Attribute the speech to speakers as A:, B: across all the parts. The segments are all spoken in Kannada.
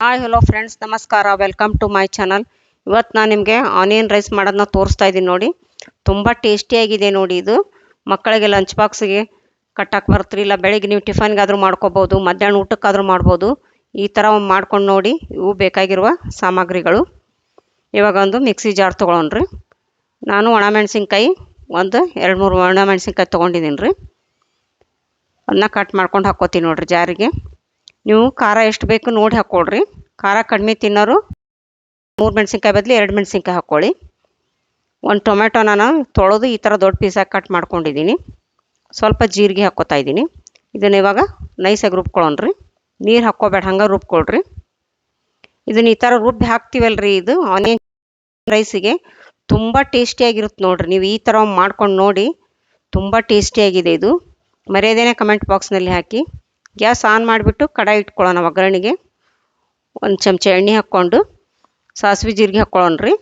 A: ಹಾಯ್ ಹಲೋ ಫ್ರೆಂಡ್ಸ್, ನಮಸ್ಕಾರ. Welcome to my channel. ಇವತ್ತು ನಾನು ನಿಮಗೆ ಆನಿಯನ್ ರೈಸ್ ಮಾಡೋದನ್ನ ತೋರಿಸ್ತಾ ಇದ್ದೀನಿ ನೋಡಿ. ತುಂಬ ಟೇಸ್ಟಿಯಾಗಿದೆ ನೋಡಿ. ಇದು ಮಕ್ಕಳಿಗೆ ಲಂಚ್ ಬಾಕ್ಸಿಗೆ ಕಟ್ಟಕ್ಕೆ ಬರುತ್ತೆ, ಇಲ್ಲ ಬೆಳಿಗ್ಗೆ ನೀವು ಟಿಫನ್ಗಾದರೂ ಮಾಡ್ಕೋಬೋದು, ಮಧ್ಯಾಹ್ನ ಊಟಕ್ಕಾದರೂ ಮಾಡ್ಬೋದು. ಈ ಥರ ಮಾಡ್ಕೊಂಡು ನೋಡಿ. ಇವು ಬೇಕಾಗಿರುವ ಸಾಮಗ್ರಿಗಳು. ಇವಾಗ ಒಂದು ಮಿಕ್ಸಿ ಜಾರ್ ತೊಗೊಳೋಣ್ರಿ. ನಾನು ಒಣಮೆಣ್ಸಿನ್ಕಾಯಿ ಒಂದು 2-3 ಒಣಮೆಣ್ಸಿನ್ಕಾಯಿ ತೊಗೊಂಡಿದ್ದೀನಿ ರೀ. ಅದನ್ನ ಕಟ್ ಮಾಡ್ಕೊಂಡು ಹಾಕ್ಕೋತೀನಿ ನೋಡಿರಿ ಜಾರಿಗೆ. ನೀವು ಖಾರ ಎಷ್ಟು ಬೇಕು ನೋಡಿ ಹಾಕ್ಕೊಳ್ರಿ. ಖಾರ ಕಡಿಮೆ ತಿನ್ನೋರು 3 ಮೆಣಸಿನ್ಕಾಯಿ ಬದಲು 2 ಮೆಣಸಿನ್ಕಾಯಿ ಹಾಕ್ಕೊಳ್ಳಿ. ಒಂದು ಟೊಮೆಟೊ ನಾನು ತೊಳೆದು ಈ ಥರ ದೊಡ್ಡ ಪೀಸಾಗಿ ಕಟ್ ಮಾಡ್ಕೊಂಡಿದ್ದೀನಿ. ಸ್ವಲ್ಪ ಜೀರಿಗೆ ಹಾಕ್ಕೋತಾ ಇದ್ದೀನಿ. ಇದನ್ನು ಇವಾಗ ನೈಸಾಗಿ ರುಬ್ಕೊಳ್ಳೋಣ್ರಿ. ನೀರು ಹಾಕ್ಕೋಬೇಡ, ಹಂಗೆ ರುಬ್ಕೊಳ್ರಿ. ಇದನ್ನು ಈ ಥರ ರುಬ್ಬಿ ಹಾಕ್ತೀವಲ್ರಿ, ಇದು ಆನಿಯನ್ ರೈಸಿಗೆ ತುಂಬ ಟೇಸ್ಟಿಯಾಗಿರುತ್ತೆ ನೋಡಿರಿ. ನೀವು ಈ ಥರ ಮಾಡ್ಕೊಂಡು ನೋಡಿ, ತುಂಬ ಟೇಸ್ಟಿಯಾಗಿದೆ ಇದು. ಮರ್ಯಾದೇನೆ ಕಮೆಂಟ್ ಬಾಕ್ಸ್ನಲ್ಲಿ ಹಾಕಿ. ಗ್ಯಾಸ್ ಆನ್ ಮಾಡಿಬಿಟ್ಟು ಕಡಾಯಿ ಇಟ್ಕೊಳ್ಳೋಣ. ಒಗ್ಗರಣೆಗೆ ಒಂದು ಚಮಚ ಎಣ್ಣೆ ಹಾಕ್ಕೊಂಡು ಸಾಸಿವೆ ಜೀರಿಗೆ ಹಾಕ್ಕೊಳ್ಳೋಣ್ರಿ.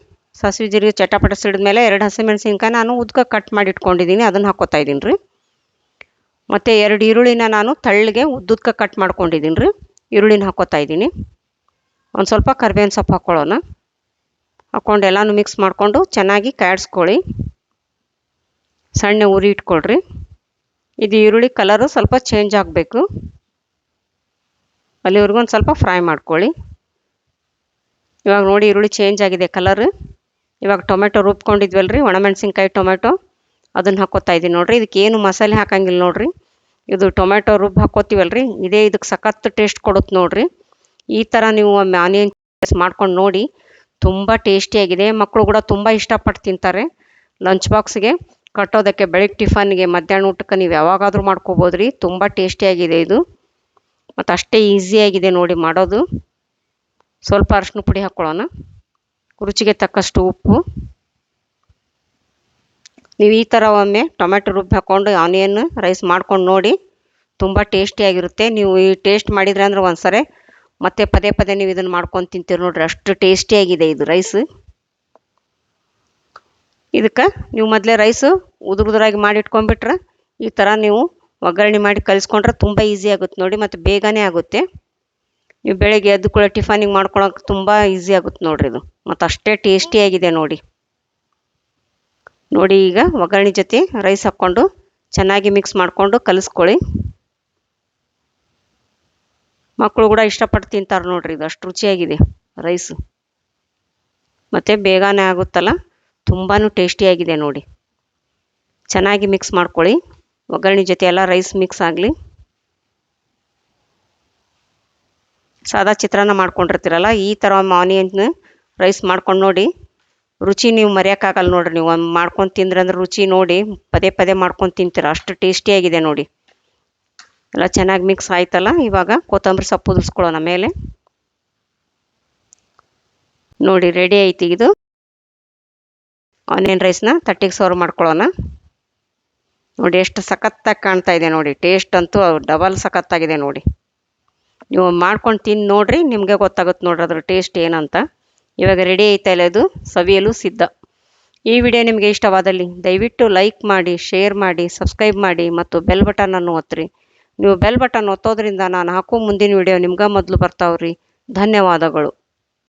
A: ಸಾಸಿವೆ ಜೀರಿಗೆ ಚಟಪಟ ಸಿಡಿದ್ಮೇಲೆ 2 ಹಸಿಮೆಣಸಿನ್ಕಾಯಿ ನಾನು ಉದ್ಕ ಕಟ್ ಮಾಡಿ ಇಟ್ಕೊಂಡಿದ್ದೀನಿ, ಅದನ್ನು ಹಾಕ್ಕೋತಾ ಇದ್ದೀನಿ ರೀ. ಮತ್ತು 2 ಈರುಳ್ಳಿನ ನಾನು ತಳ್ಳಗೆ ಉದ್ದುದ್ಕ ಕಟ್ ಮಾಡ್ಕೊಂಡಿದ್ದೀನಿ ರೀ. ಈರುಳ್ಳಿನ ಹಾಕ್ಕೋತಾ ಇದ್ದೀನಿ. ಒಂದು ಸ್ವಲ್ಪ ಕರಿಬೇವಿನ ಸೊಪ್ಪು ಹಾಕ್ಕೊಳ್ಳೋಣ. ಹಾಕ್ಕೊಂಡು ಎಲ್ಲನೂ ಮಿಕ್ಸ್ ಮಾಡಿಕೊಂಡು ಚೆನ್ನಾಗಿ ಕಾಯಿಸ್ಕೊಳ್ಳಿ. ಸಣ್ಣ ಉರಿ ಇಟ್ಕೊಳ್ರಿ. ಇದು ಈರುಳ್ಳಿ ಕಲರು ಸ್ವಲ್ಪ ಚೇಂಜ್ ಆಗಬೇಕು, ಅಲ್ಲಿವರೆಗೂ ಒಂದು ಸ್ವಲ್ಪ ಫ್ರೈ ಮಾಡ್ಕೊಳ್ಳಿ. ಇವಾಗ ನೋಡಿ ಈರುಳ್ಳಿ ಚೇಂಜ್ ಆಗಿದೆ ಕಲರ್. ಇವಾಗ ಟೊಮೆಟೊ ರುಬ್ಕೊಂಡಿದ್ವಲ್ರಿ, ಒಣಮೆಣ್ಸಿನ್ಕಾಯಿ ಟೊಮೆಟೊ, ಅದನ್ನು ಹಾಕ್ಕೋತಾ ಇದ್ದೀನಿ ನೋಡಿರಿ. ಇದಕ್ಕೆ ಏನು ಮಸಾಲೆ ಹಾಕಂಗಿಲ್ಲ ನೋಡಿರಿ. ಇದು ಟೊಮೆಟೊ ರುಬ್ಬಿ ಹಾಕ್ಕೋತೀವಲ್ರಿ, ಇದೇ ಇದಕ್ಕೆ ಸಖತ್ ಟೇಸ್ಟ್ ಕೊಡುತ್ತೆ ನೋಡಿರಿ. ಈ ಥರ ನೀವು ಆನಿಯನ್ ಮಾಡ್ಕೊಂಡು ನೋಡಿ, ತುಂಬ ಟೇಸ್ಟಿಯಾಗಿದೆ. ಮಕ್ಕಳು ಕೂಡ ತುಂಬ ಇಷ್ಟಪಟ್ಟು ತಿಂತಾರೆ. ಲಂಚ್ ಬಾಕ್ಸ್ಗೆ ಕಟ್ಟೋದಕ್ಕೆ, ಬೆಳಗ್ಗೆ ಟಿಫನ್ಗೆ, ಮಧ್ಯಾಹ್ನ ಊಟಕ್ಕೆ ನೀವು ಯಾವಾಗಾದರೂ ಮಾಡ್ಕೋಬೋದು ರೀ. ತುಂಬ ಟೇಸ್ಟಿಯಾಗಿದೆ ಇದು, ಮತ್ತು ಅಷ್ಟೇ ಈಸಿಯಾಗಿದೆ ನೋಡಿ ಮಾಡೋದು. ಸ್ವಲ್ಪ ಅರಿಶಿನ ಪುಡಿ ಹಾಕ್ಕೊಳ್ಳೋಣ. ರುಚಿಗೆ ತಕ್ಕಷ್ಟು ಉಪ್ಪು. ನೀವು ಈ ಥರ ಒಮ್ಮೆ ಟೊಮೆಟೊ ರುಬ್ಬಿ ಹಾಕ್ಕೊಂಡು ಆನಿಯನ್ ರೈಸ್ ಮಾಡ್ಕೊಂಡು ನೋಡಿ, ತುಂಬ ಟೇಸ್ಟಿಯಾಗಿರುತ್ತೆ. ನೀವು ಈ ಟೇಸ್ಟ್ ಮಾಡಿದ್ರೆ ಅಂದ್ರೆ ಒಂದ್ಸರಿ ಮತ್ತೆ ಪದೇ ಪದೇ ನೀವು ಇದನ್ನು ಮಾಡ್ಕೊಂಡು ತಿಂತೀರಿ ನೋಡಿರಿ. ಅಷ್ಟು ಟೇಸ್ಟಿಯಾಗಿದೆ ಇದು ರೈಸ್. ಇದಕ್ಕೆ ನೀವು ಮೊದಲೇ ರೈಸು ಉದುರಾಗಿ ಮಾಡಿ ಇಟ್ಕೊಂಡ್ಬಿಟ್ರೆ, ಈ ಥರ ನೀವು ಒಗ್ಗರಣೆ ಮಾಡಿ ಕಲಿಸ್ಕೊಂಡ್ರೆ ತುಂಬ ಈಸಿ ಆಗುತ್ತೆ ನೋಡಿ, ಮತ್ತು ಬೇಗನೆ ಆಗುತ್ತೆ. ನೀವು ಬೆಳಗ್ಗೆ ಎದ್ದು ಕೂಡ ಟಿಫನಿಗೆ ಮಾಡ್ಕೊಳಕ್ಕೆ ತುಂಬ ಈಸಿ ಆಗುತ್ತೆ ನೋಡಿರಿ ಇದು, ಮತ್ತು ಅಷ್ಟೇ ಟೇಸ್ಟಿಯಾಗಿದೆ ನೋಡಿ. ನೋಡಿ ಈಗ ಒಗ್ಗರಣೆ ಜೊತೆ ರೈಸ್ ಹಾಕ್ಕೊಂಡು ಚೆನ್ನಾಗಿ ಮಿಕ್ಸ್ ಮಾಡಿಕೊಂಡು ಕಲಿಸ್ಕೊಳ್ಳಿ. ಮಕ್ಕಳು ಕೂಡ ಇಷ್ಟಪಟ್ಟು ತಿಂತಾರೆ ನೋಡಿರಿ. ಇದು ಅಷ್ಟು ರುಚಿಯಾಗಿದೆ ರೈಸು, ಮತ್ತು ಬೇಗನೆ ಆಗುತ್ತಲ್ಲ, ತುಂಬಾ ಟೇಸ್ಟಿಯಾಗಿದೆ ನೋಡಿ. ಚೆನ್ನಾಗಿ ಮಿಕ್ಸ್ ಮಾಡ್ಕೊಳ್ಳಿ. ಒಗ್ಗರಣೆ ಜೊತೆ ಎಲ್ಲ ರೈಸ್ ಮಿಕ್ಸ್ ಆಗಲಿ. ಸಾದಾ ಚಿತ್ರಾನ್ನ ಮಾಡ್ಕೊಂಡಿರ್ತೀರಲ್ಲ, ಈ ಥರ ಆನಿಯನ್ ರೈಸ್ ಮಾಡ್ಕೊಂಡು ನೋಡಿ. ರುಚಿ ನೀವು ಮರೆಯೋಕ್ಕಾಗಲ್ಲ ನೋಡಿರಿ. ನೀವು ಮಾಡ್ಕೊಂಡು ತಿಂದ್ರೆ ಅಂದ್ರೆ ರುಚಿ ನೋಡಿ ಪದೇ ಪದೇ ಮಾಡ್ಕೊಂಡು ತಿಂತೀರ, ಅಷ್ಟು ಟೇಸ್ಟಿಯಾಗಿದೆ ನೋಡಿ. ಎಲ್ಲ ಚೆನ್ನಾಗಿ ಮಿಕ್ಸ್ ಆಯ್ತಲ್ಲ. ಇವಾಗ ಕೊತ್ತಂಬರಿ ಸೊಪ್ಪು ಉದುರಿಸ್ಕೊಳ್ಳೋಣ ಮೇಲೆ. ನೋಡಿ ರೆಡಿ ಐತಿ ಇದು ಆನಿಯನ್ ರೈಸ್ನ. ತಟ್ಟೆಗೆ ಸರ್ವ್ ಮಾಡ್ಕೊಳ್ಳೋಣ. ನೋಡಿ ಎಷ್ಟು ಸಖತ್ತಾಗಿ ಕಾಣ್ತಾ ಇದೆ ನೋಡಿ. ಟೇಸ್ಟ್ ಅಂತೂ ಡಬಲ್ ಸಖತ್ತಾಗಿದೆ ನೋಡಿ. ನೀವು ಮಾಡ್ಕೊಂಡು ತಿಂದು ನೋಡಿರಿ, ನಿಮಗೆ ಗೊತ್ತಾಗುತ್ತೆ ನೋಡ್ರಿ ಅದ್ರ ಟೇಸ್ಟ್ ಏನಂತ. ಇವಾಗ ರೆಡಿ ಐತಾ ಇಲ್ಲ, ಇದು ಸವಿಯಲು ಸಿದ್ಧ. ಈ ವಿಡಿಯೋ ನಿಮಗೆ ಇಷ್ಟವಾದಲ್ಲಿ ದಯವಿಟ್ಟು ಲೈಕ್ ಮಾಡಿ, ಶೇರ್ ಮಾಡಿ, ಸಬ್ಸ್ಕ್ರೈಬ್ ಮಾಡಿ ಮತ್ತು ಬೆಲ್ ಬಟನನ್ನು ಒತ್ತಿರಿ. ನೀವು ಬೆಲ್ ಬಟನ್ ಒತ್ತೋದ್ರಿಂದ ನಾನು ಹಾಕೋ ಮುಂದಿನ ವಿಡಿಯೋ ನಿಮ್ಗೆ ಮೊದಲು ಬರ್ತಾವ್ರಿ. ಧನ್ಯವಾದಗಳು.